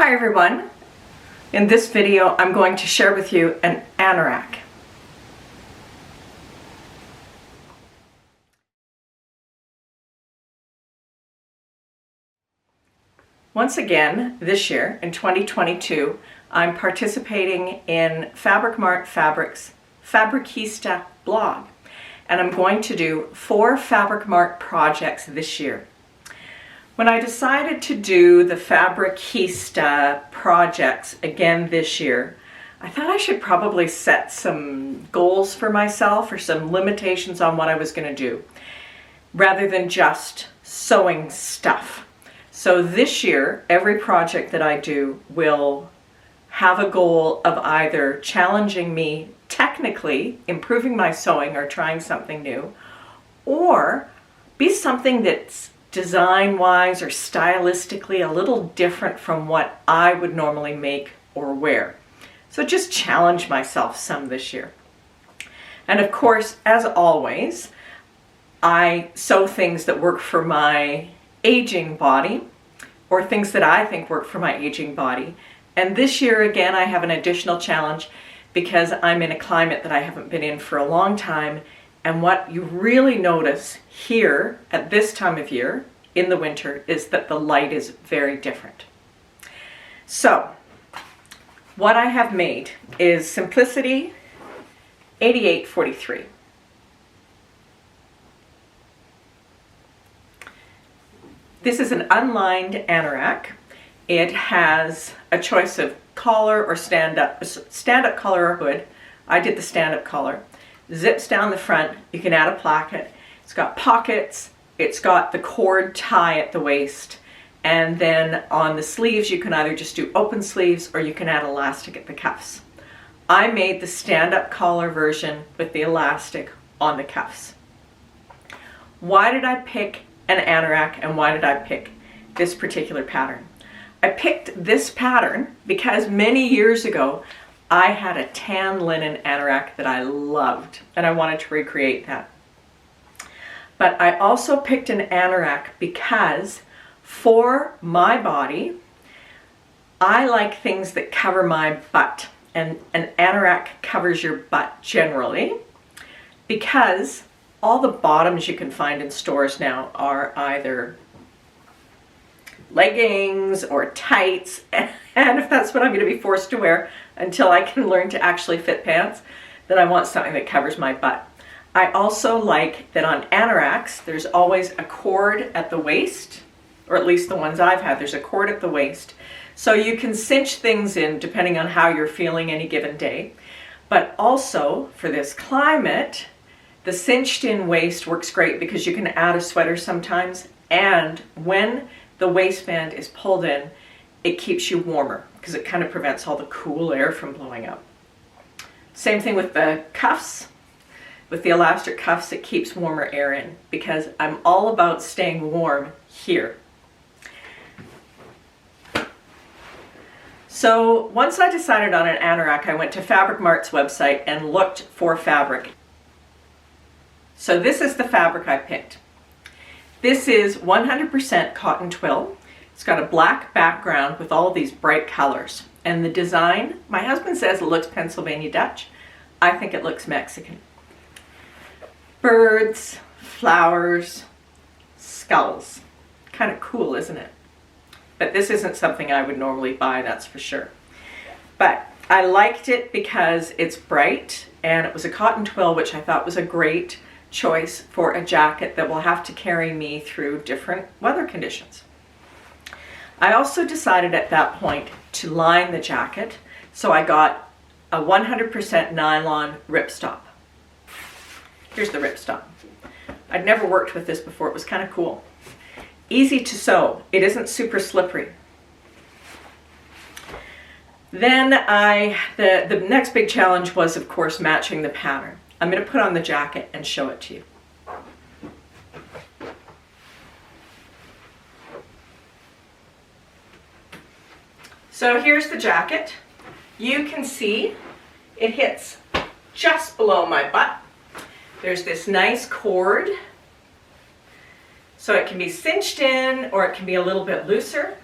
Hi everyone. In this video I'm going to share with you an anorak. Once again, this year in 2022, I'm participating in Mart Fabric's Fabricista blog, and I'm going to do 4 Mart projects this year. When I decided to do the Fabricista projects again this year, I thought I should probably set some goals for myself or some limitations on what I was going to do, rather than just sewing stuff. So this year, every project that I do will have a goal of either challenging me technically, improving my sewing or trying something new, or be something that's design-wise or stylistically a little different from what I would normally make or wear. So just challenge myself some this year. And of course, as always, I sew things that work for my aging body or things that I think work for my aging body. And this year, again, I have an additional challenge because I'm in a climate that I haven't been in for a long time. And what you really notice here at this time of year in the winter is that the light is very different. So what I have made is Simplicity 8843. This is an unlined anorak. It has a choice of collar or stand-up collar or hood. I did the stand-up collar. Zips down the front. You can add a placket. It's got pockets. It's got the cord tie at the waist. And then on the sleeves, you can either just do open sleeves or you can add elastic at the cuffs. I made the stand-up collar version with the elastic on the cuffs. Why did I pick an anorak and why did I pick this particular pattern? I picked this pattern because many years ago I had a tan linen anorak that I loved and I wanted to recreate that. But I also picked an anorak because for my body, I like things that cover my butt, and an anorak covers your butt generally because all the bottoms you can find in stores now are either leggings or tights, and if that's what I'm going to be forced to wear until I can learn to actually fit pants, then I want something that covers my butt. I also like that on anoraks there's always a cord at the waist, or at least the ones I've had, there's a cord at the waist, so you can cinch things in depending on how you're feeling any given day. But also for this climate, the cinched in waist works great because you can add a sweater sometimes, and when the waistband is pulled in, it keeps you warmer because it kind of prevents all the cool air from blowing up. Same thing with the cuffs. With the elastic cuffs, it keeps warmer air in because I'm all about staying warm here. So once I decided on an anorak, I went to Mart's website and looked for fabric. So this is the fabric I picked. This is 100% cotton twill. It's got a black background with all these bright colors. And the design, my husband says it looks Pennsylvania Dutch. I think it looks Mexican. Birds, flowers, skulls. Kind of cool, isn't it? But this isn't something I would normally buy, that's for sure. But I liked it because it's bright and it was a cotton twill, which I thought was a great choice for a jacket that will have to carry me through different weather conditions. I also decided at that point to line the jacket, so I got a 100% nylon Rip Stop. Here's the Rip Stop. I'd never worked with this before, it was kind of cool. Easy to sew, it isn't super slippery. Then the next big challenge was, of course, matching the pattern. I'm going to put on the jacket and show it to you. So here's the jacket. You can see it hits just below my butt. There's this nice cord, so it can be cinched in or it can be a little bit looser.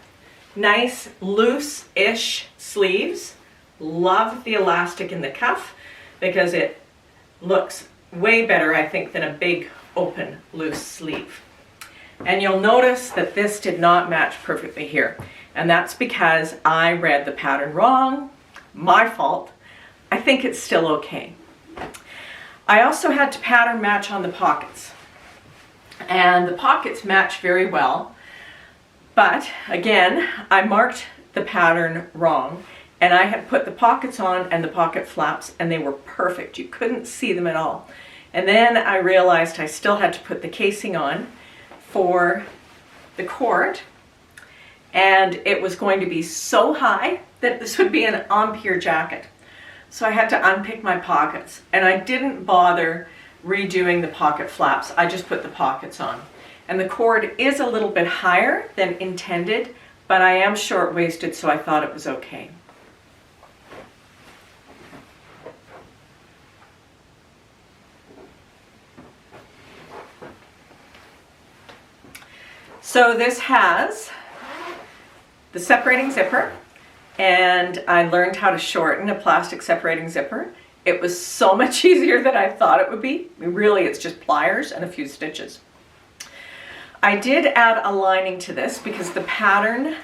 Nice loose-ish sleeves. Love the elastic in the cuff because it looks way better, I think, than a big open loose sleeve. And you'll notice that this did not match perfectly here. And that's because I read the pattern wrong. My fault. I think it's still okay. I also had to pattern match on the pockets. And the pockets match very well. But again, I marked the pattern wrong. And I had put the pockets on and the pocket flaps, and they were perfect. You couldn't see them at all. And then I realized I still had to put the casing on for the cord. And it was going to be so high that this would be an Empire jacket. So I had to unpick my pockets. And I didn't bother redoing the pocket flaps. I just put the pockets on. And the cord is a little bit higher than intended, but I am short-waisted, so I thought it was okay. So this has the separating zipper, and I learned how to shorten a plastic separating zipper. It was so much easier than I thought it would be. Really, it's just pliers and a few stitches. I did add a lining to this because the pattern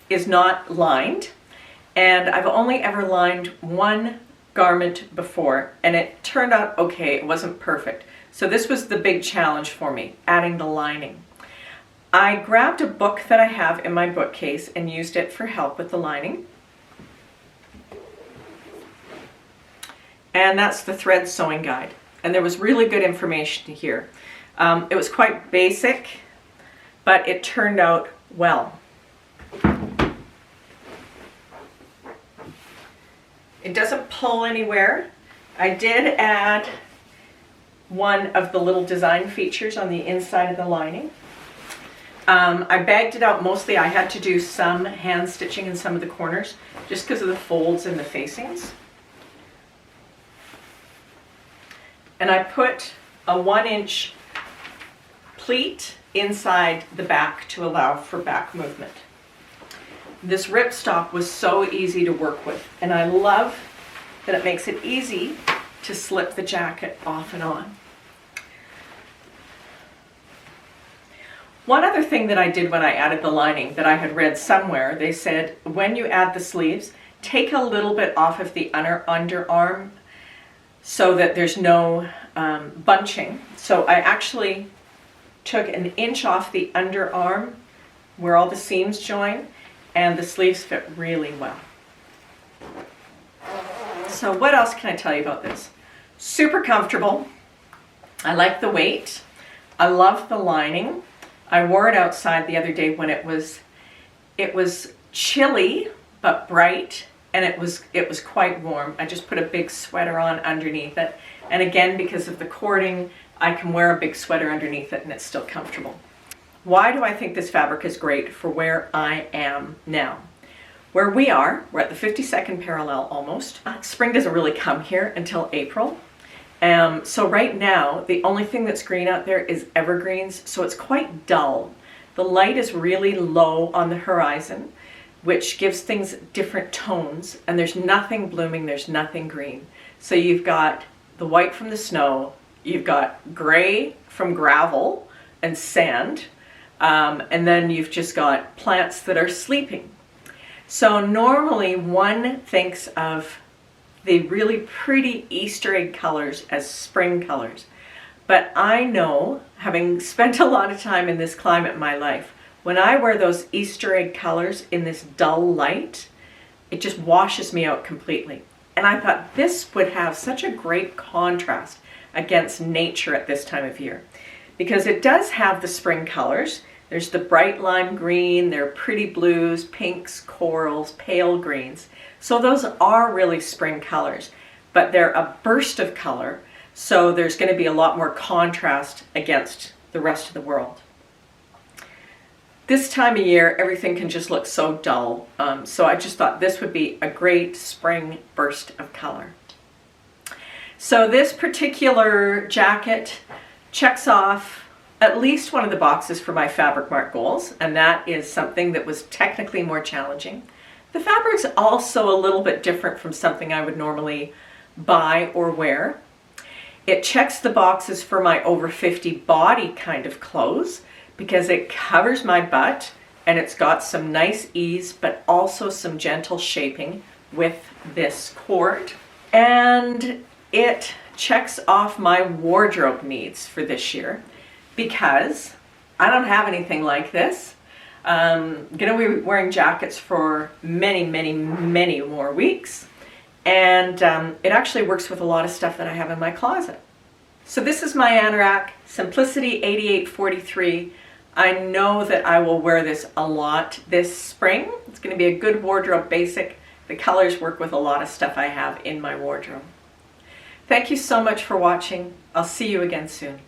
is not lined, and I've only ever lined one garment before, and it turned out okay. It wasn't perfect. So this was the big challenge for me, adding the lining. I grabbed a book that I have in my bookcase and used it for help with the lining. And that's the thread sewing guide. And there was really good information here. It was quite basic, but it turned out well. It doesn't pull anywhere. I did add one of the little design features on the inside of the lining. I bagged it out mostly. I had to do some hand stitching in some of the corners just because of the folds and the facings. And I put a 1-inch pleat inside the back to allow for back movement. This ripstop was so easy to work with, and I love that it makes it easy to slip the jacket off and on. One other thing that I did when I added the lining that I had read somewhere, they said when you add the sleeves, take a little bit off of the underarm so that there's no bunching. So I actually took 1 inch off the underarm where all the seams join, and the sleeves fit really well. So what else can I tell you about this? Super comfortable. I like the weight. I love the lining. I wore it outside the other day when it was chilly but bright, and it was quite warm. I just put a big sweater on underneath it, and again, because of the cording, I can wear a big sweater underneath it and it's still comfortable. Why do I think this fabric is great for where I am now? Where we are, we're at the 52nd parallel almost. Spring doesn't really come here until April. So right now, the only thing that's green out there is evergreens, so it's quite dull. The light is really low on the horizon, which gives things different tones, and there's nothing blooming, there's nothing green. So you've got the white from the snow, you've got gray from gravel and sand, and then you've just got plants that are sleeping. So normally one thinks of the really pretty Easter egg colors as spring colors. But I know, having spent a lot of time in this climate in my life, when I wear those Easter egg colors in this dull light, it just washes me out completely. And I thought this would have such a great contrast against nature at this time of year. Because it does have the spring colors. There's the bright lime green, there are pretty blues, pinks, corals, pale greens. So those are really spring colors, but they're a burst of color, so there's going to be a lot more contrast against the rest of the world. This time of year, everything can just look so dull, so I just thought this would be a great spring burst of color. So this particular jacket checks off at least one of the boxes for my Fabric Mart goals, and that is something that was technically more challenging. The fabric's also a little bit different from something I would normally buy or wear. It checks the boxes for my over 50 body kind of clothes because it covers my butt and it's got some nice ease but also some gentle shaping with this cord. And it checks off my wardrobe needs for this year because I don't have anything like this. I'm gonna be wearing jackets for many more weeks, and it actually works with a lot of stuff that I have in my closet. So this is my Anorak Simplicity 8843. I know that I will wear this a lot this spring. It's going to be a good wardrobe basic. The colors work with a lot of stuff I have in my wardrobe. Thank you so much for watching. I'll see you again soon.